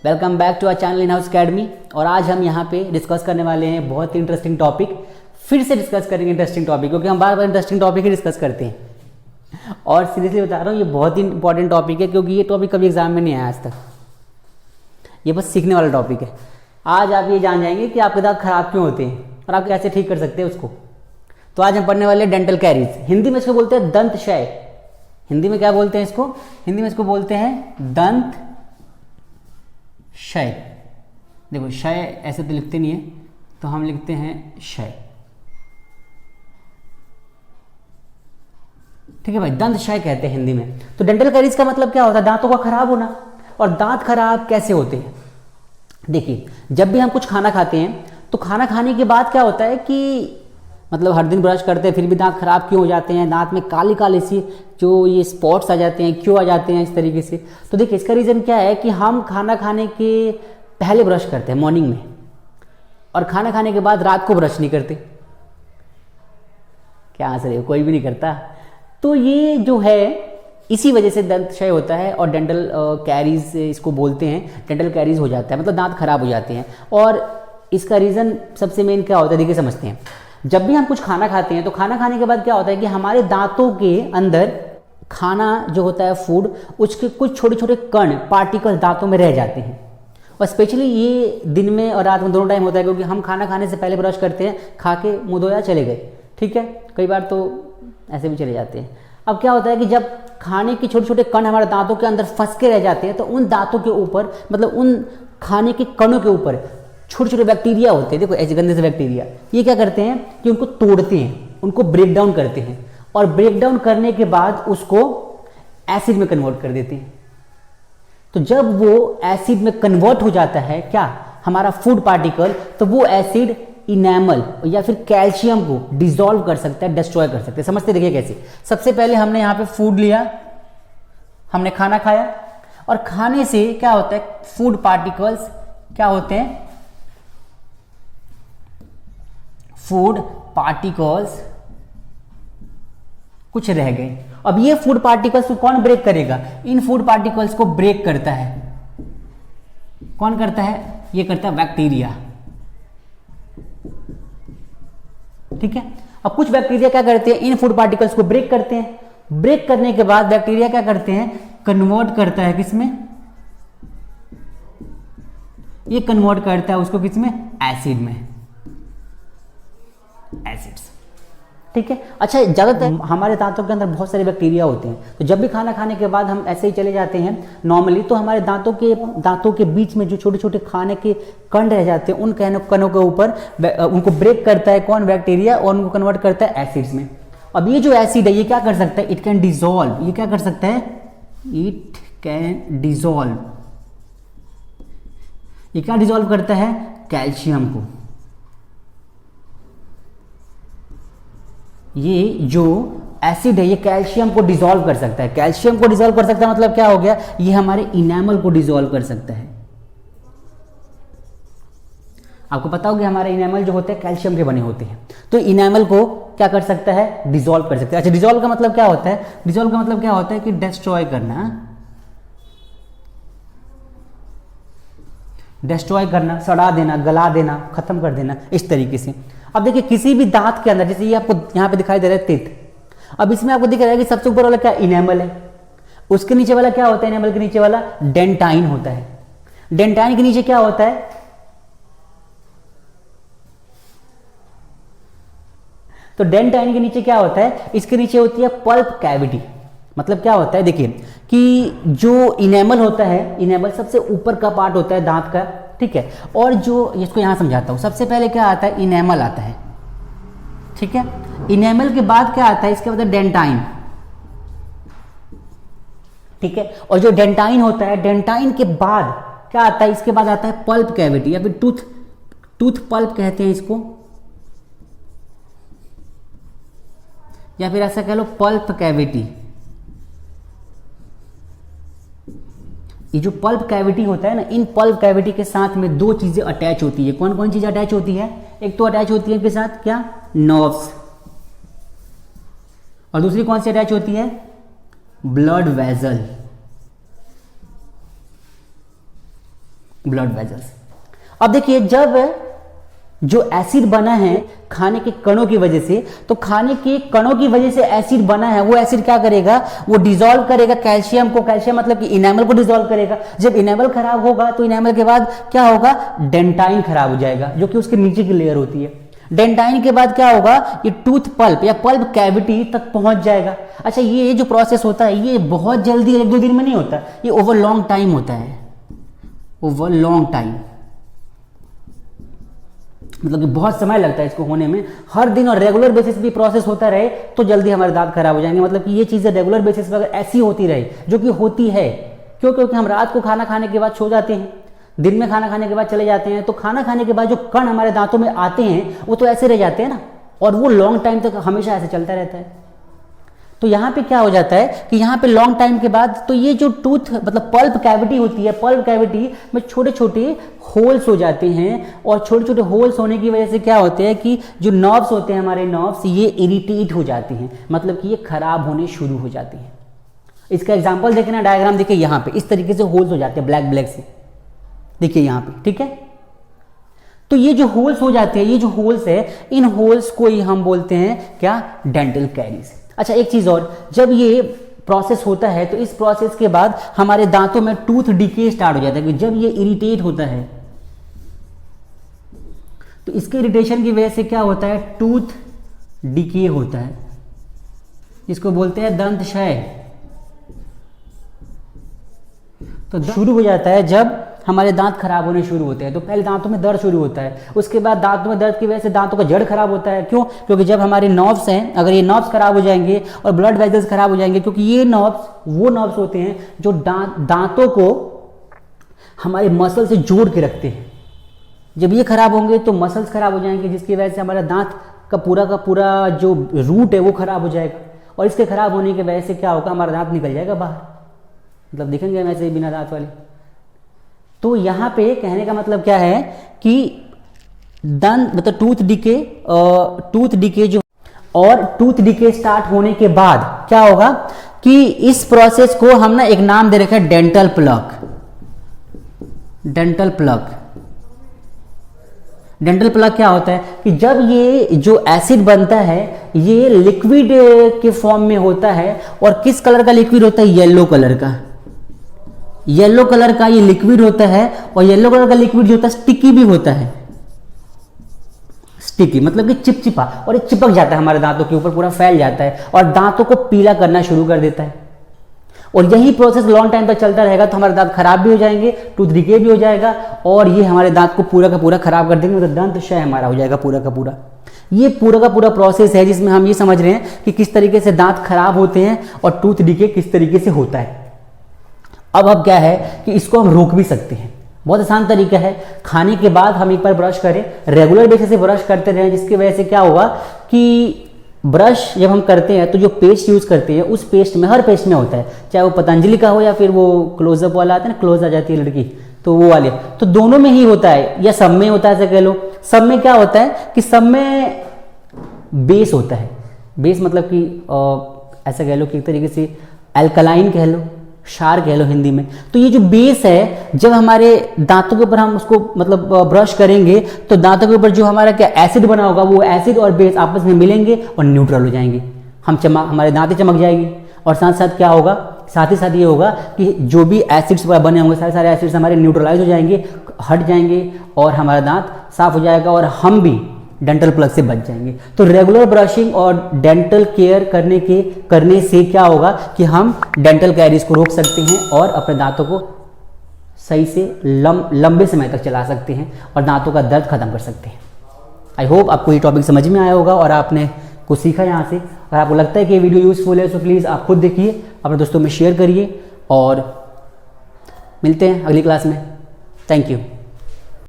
Welcome back to our channel in house academy. और आज हम यहाँ पे डिस्कस करने वाले हैं बहुत ही इंटरेस्टिंग टॉपिक। फिर से डिस्कस करेंगे इंटरेस्टिंग टॉपिक, क्योंकि हम बार बार इंटरेस्टिंग टॉपिक ही डिस्कस करते हैं। और सीरियसली बता रहा हूँ, ये बहुत ही इंपॉर्टेंट टॉपिक है, क्योंकि ये टॉपिक कभी एग्जाम में नहीं आया आज तक। ये बस सीखने वाला टॉपिक है। आज आप ये जान जाएंगे कि आपके दांत खराब क्यों होते हैं और आप कैसे ठीक कर सकते हैं उसको। तो आज हम पढ़ने वाले हैं डेंटल कैरीज। हिंदी में इसको बोलते हैं दंत क्षय। हिंदी में क्या बोलते हैं इसको? हिंदी में इसको बोलते हैं दंत क्षय। देखो, क्षय ऐसे तो लिखते नहीं है, तो हम लिखते हैं क्षय। ठीक है भाई, दंत क्षय कहते हैं हिंदी में। तो डेंटल कैरीज का मतलब क्या होता है? दांतों का खराब होना। और दांत खराब कैसे होते हैं? देखिए, जब भी हम कुछ खाना खाते हैं तो खाना खाने के बाद क्या होता है कि मतलब हर दिन ब्रश करते हैं फिर भी दांत खराब क्यों हो जाते हैं? दांत में काली काली सी जो ये स्पॉट्स आ जाते हैं, क्यों आ जाते हैं इस तरीके से? तो देखिए, इसका रीज़न क्या है कि हम खाना खाने के पहले ब्रश करते हैं मॉर्निंग में, और खाना खाने के बाद रात को ब्रश नहीं करते। क्या हंस रहे हो? कोई भी नहीं करता। तो ये जो है, इसी वजह से दंत क्षय होता है और डेंटल कैरीज इसको बोलते हैं। डेंटल कैरीज हो जाता है, मतलब दांत खराब हो जाते हैं। और इसका रीज़न सबसे मेन क्या होता है, देखिए समझते हैं। जब भी हम कुछ खाना खाते हैं तो खाना खाने के बाद क्या होता है कि हमारे दांतों के अंदर खाना जो होता है फूड, उसके कुछ छोटे छोटे कण पार्टिकल दांतों में रह जाते हैं। और स्पेशली ये दिन में और रात में दोनों टाइम होता है, क्योंकि हम खाना खाने से पहले ब्रश करते हैं, खा के मुंह धोया चले गए, ठीक है। कई बार तो ऐसे भी चले जाते हैं। अब क्या होता है कि जब खाने के छोटे छोटे कण हमारे दांतों के अंदर फंस के रह जाते हैं, तो उन दांतों के ऊपर, मतलब उन खाने के कणों के ऊपर छोटे छोटे बैक्टीरिया होते हैं। देखो, ऐसे गंदे से बैक्टीरिया, ये क्या करते हैं कि उनको तोड़ते हैं, उनको ब्रेक डाउन करते हैं, और ब्रेक डाउन करने के बाद उसको एसिड में कन्वर्ट कर देते हैं। तो जब वो एसिड में कन्वर्ट हो जाता है क्या, हमारा फूड पार्टिकल, तो वो एसिड इनेमल या फिर कैल्शियम को डिसॉल्व कर सकता है, डिस्ट्रॉय कर सकता है। समझते देखिए कैसे। सबसे पहले हमने यहाँ पे फूड लिया, हमने खाना खाया, और खाने से क्या होता है, फूड पार्टिकल्स क्या होते हैं, फूड पार्टिकल्स कुछ रह गए। अब ये फूड पार्टिकल्स को कौन ब्रेक करेगा? इन फूड पार्टिकल्स को ब्रेक करता है कौन करता है? ये करता है बैक्टीरिया, ठीक है। अब कुछ बैक्टीरिया क्या करते हैं, इन फूड पार्टिकल्स को ब्रेक करते हैं। ब्रेक करने के बाद बैक्टीरिया क्या करते हैं, कन्वर्ट करता है किसमें? ये कन्वर्ट करता है उसको किसमें? एसिड में, एसिड्स, ठीक है। अच्छा, ज्यादातर हमारे दांतों के अंदर बहुत सारे बैक्टीरिया होते हैं। तो जब भी खाना खाने के बाद हम ऐसे ही चले जाते हैं नॉर्मली, तो हमारे दांतों के बीच में जो छोटे छोटे खाने के कण रह जाते हैं, उन कणों के ऊपर उनको ब्रेक करता है कौन? बैक्टीरिया, और उनको कन्वर्ट करता है एसिड्स में। अब ये जो एसिड है, ये क्या कर सकता है? It can dissolve. ये क्या कर सकता है? It can dissolve. ये क्या डिसॉल्व करता है? कैल्शियम को। ये जो एसिड है, ये कैल्शियम को डिसॉल्व कर सकता है। कैल्शियम को डिसॉल्व कर सकता है मतलब क्या हो गया? ये हमारे इनेमल को डिसॉल्व कर सकता है। आपको पता होगा हमारे इनेमल जो होते हैं कैल्शियम के बने होते हैं। तो इनेमल को क्या कर सकता है? डिसॉल्व कर सकता है। अच्छा, डिसॉल्व का मतलब क्या होता है? डिसॉल्व का मतलब क्या होता है कि डिस्ट्रॉय करना, डिस्ट्रॉय करना, सड़ा देना, गला देना, खत्म कर देना, इस तरीके से। अब देखिए, किसी भी दांत के अंदर, जैसे ये आपको यहाँ पे दिखाई दे रहा है टीथ। अब इसमें आपको दिख रहा है कि सबसे ऊपर वाला क्या? इनेमल है। उसके नीचे वाला क्या होता है? इनेमल के नीचे वाला डेंटाइन होता है। डेंटाइन के नीचे क्या होता है? तो डेंटाइन के नीचे क्या होता है? इसके नीचे होती है पल्प कैविटी। मतलब क्या होता है, देखिए कि जो इनेमल होता है, इनेमल सबसे ऊपर का पार्ट होता है दांत का, ठीक है। और जो, इसको यहां समझाता हूं। सबसे पहले क्या आता है? इनेमल आता है, ठीक है। इनेमल के बाद क्या आता है? इसके बाद डेंटाइन, ठीक है। और जो डेंटाइन होता है, डेंटाइन के बाद क्या आता है? इसके बाद आता है पल्प कैविटी, या फिर टूथ पल्प कहते हैं इसको, या फिर ऐसा कह लो पल्प कैविटी। ये जो पल्प कैविटी होता है ना, इन पल्प कैविटी के साथ में दो चीजें अटैच होती है। कौन कौन चीज अटैच होती है? एक तो अटैच होती है इनके साथ क्या? नर्व्स। और दूसरी कौन सी अटैच होती है? Blood vessel. Blood vessels. अब देखिए, जब जो एसिड बना है खाने के कणों की वजह से, तो खाने के कणों की वजह से एसिड बना है, वो एसिड क्या करेगा, वो डिसॉल्व करेगा कैल्शियम को, कैल्शियम मतलब कि इनेमल को डिसॉल्व करेगा। जब इनेमल खराब होगा तो इनेमल के बाद क्या होगा, डेंटाइन खराब हो जाएगा, जो कि उसके नीचे की लेयर होती है। डेंटाइन के बाद क्या होगा, ये टूथ पल्प या पल्प कैविटी तक पहुंच जाएगा। अच्छा, ये जो प्रोसेस होता है ये बहुत जल्दी 1-2 दिन में नहीं होता, ये ओवर लॉन्ग टाइम होता है, ओवर लॉन्ग टाइम, मतलब कि बहुत समय लगता है इसको होने में। हर दिन और रेगुलर बेसिस पे प्रोसेस होता रहे तो जल्दी हमारे दांत खराब हो जाएंगे। मतलब कि ये चीज़ें रेगुलर बेसिस पर अगर ऐसी होती रहे, जो कि होती है, क्यों, क्योंकि हम रात को खाना खाने के बाद सो जाते हैं, दिन में खाना खाने के बाद चले जाते हैं, तो खाना खाने के बाद जो कण हमारे दांतों में आते हैं वो तो ऐसे रह जाते हैं ना, और वो लॉन्ग टाइम तक हमेशा ऐसे चलता रहता है। तो यहाँ पे क्या हो जाता है कि यहाँ पे लॉन्ग टाइम के बाद तो ये जो टूथ मतलब पल्प कैविटी होती है, पल्प कैविटी में छोटे छोटे होल्स हो जाते हैं, और छोटे छोटे होल्स होने की वजह से क्या होते हैं कि जो नर्व्स होते हैं हमारे नर्व्स, ये इरिटेट हो जाते हैं, मतलब कि ये खराब होने शुरू हो जाते हैं। इसका एग्जाम्पल देखें ना, डायग्राम देखिए, यहाँ पे इस तरीके से होल्स हो जाते हैं ब्लैक ब्लैक से, देखिए यहाँ पे, ठीक है। तो ये जो होल्स हो जाते हैं, ये जो होल्स है, इन होल्स को ही हम बोलते हैं क्या, डेंटल कैरीज। अच्छा, एक चीज और, जब ये प्रोसेस होता है तो इस प्रोसेस के बाद हमारे दांतों में टूथ डिके स्टार्ट हो जाता है, कि जब ये इरिटेट होता है तो इसके इरिटेशन की वजह से क्या होता है, टूथ डिके होता है, इसको बोलते हैं दंत क्षय। तो शुरू हो जाता है जब हमारे दांत खराब होने शुरू होते हैं। तो पहले दांतों में दर्द शुरू होता है, उसके बाद दांतों में दर्द की वजह से दांतों का जड़ खराब होता है। क्यों, क्योंकि जब हमारे नर्व्स हैं, अगर ये नर्व्स खराब हो जाएंगे और ब्लड वेजल्स खराब हो जाएंगे, क्योंकि ये नर्व्स वो नर्व्स होते हैं जो दांतों को हमारे मसल से जोड़ के रखते हैं। जब ये खराब होंगे तो मसल्स खराब हो जाएंगे, जिसकी वजह से हमारा दांत का पूरा जो रूट है वो खराब हो जाएगा, और इसके खराब होने की वजह से क्या होगा, हमारा दांत निकल जाएगा बाहर, मतलब दिखेंगे वैसे ही बिना दांत वाले। तो यहाँ पे कहने का मतलब क्या है कि दंत मतलब टूथ डिके जो, और टूथ डिके स्टार्ट होने के बाद क्या होगा कि इस प्रोसेस को हम ना एक नाम दे रखा है dental plug. Dental plug, dental plug क्या होता है कि जब ये जो एसिड बनता है ये लिक्विड के फॉर्म में होता है, और किस कलर का लिक्विड होता है, येलो कलर का, येलो कलर का ये लिक्विड होता है। और येलो कलर का लिक्विड जो होता है स्टिकी भी होता है, स्टिकी मतलब कि चिपचिपा, और ये चिपक जाता है हमारे दांतों के ऊपर, पूरा फैल जाता है और दांतों को पीला करना शुरू कर देता है। और यही प्रोसेस लॉन्ग टाइम तक चलता रहेगा तो हमारे दांत खराब भी हो जाएंगे, टूथ डिके भी हो जाएगा, और ये हमारे दांत को पूरा का पूरा खराब कर देंगे, मतलब दंत क्षय हमारा हो जाएगा पूरा का पूरा। ये पूरा का पूरा प्रोसेस है जिसमें हम ये समझ रहे हैं कि किस तरीके से दांत खराब होते हैं और टूथ डिके किस तरीके से होता है। अब क्या है कि इसको हम रोक भी सकते हैं, बहुत आसान तरीका है। खाने के बाद हम एक बार ब्रश करें, रेगुलर बेसिस से ब्रश करते रहें, जिसकी वजह से क्या होगा कि ब्रश जब हम करते हैं तो जो पेस्ट यूज करते हैं उस पेस्ट में, हर पेस्ट में होता है, चाहे वो पतंजलि का हो या फिर वो क्लोजअप वाला आता है ना, क्लोज आ जाती है लड़की, तो वो वाले, तो दोनों में ही होता है या सब में होता है, ऐसा कह लो। सब में क्या होता है कि सब में बेस होता है, बेस मतलब कि ऐसा कह लो कि एक तरीके से एल्कलाइन कह लो, क्षार कह लो हिंदी में। तो ये जो बेस है, जब हमारे दांतों के ऊपर हम उसको मतलब ब्रश करेंगे तो दांतों के ऊपर जो हमारा क्या एसिड बना होगा, वो एसिड और बेस आपस में मिलेंगे और न्यूट्रल हो जाएंगे, हमारे दांतें चमक जाएगी। और साथ साथ क्या होगा, साथ ही साथ ये होगा कि जो भी एसिड्स बने होंगे सारे एसिड्स हमारे न्यूट्रलाइज हो जाएंगे, हट जाएंगे, और हमारा दांत साफ हो जाएगा, और हम भी डेंटल प्लग से बच जाएंगे। तो रेगुलर ब्रशिंग और डेंटल केयर करने से क्या होगा कि हम डेंटल कैरीज को रोक सकते हैं और अपने दांतों को सही से लंबे समय तक चला सकते हैं और दांतों का दर्द खत्म कर सकते हैं। आई होप आपको ये टॉपिक समझ में आया होगा और आपने कुछ सीखा यहाँ से। अगर आपको लगता है कि ये वीडियो यूजफुल है तो प्लीज़ आप खुद देखिए, अपने दोस्तों में शेयर करिए, और मिलते हैं अगली क्लास में। Thank you.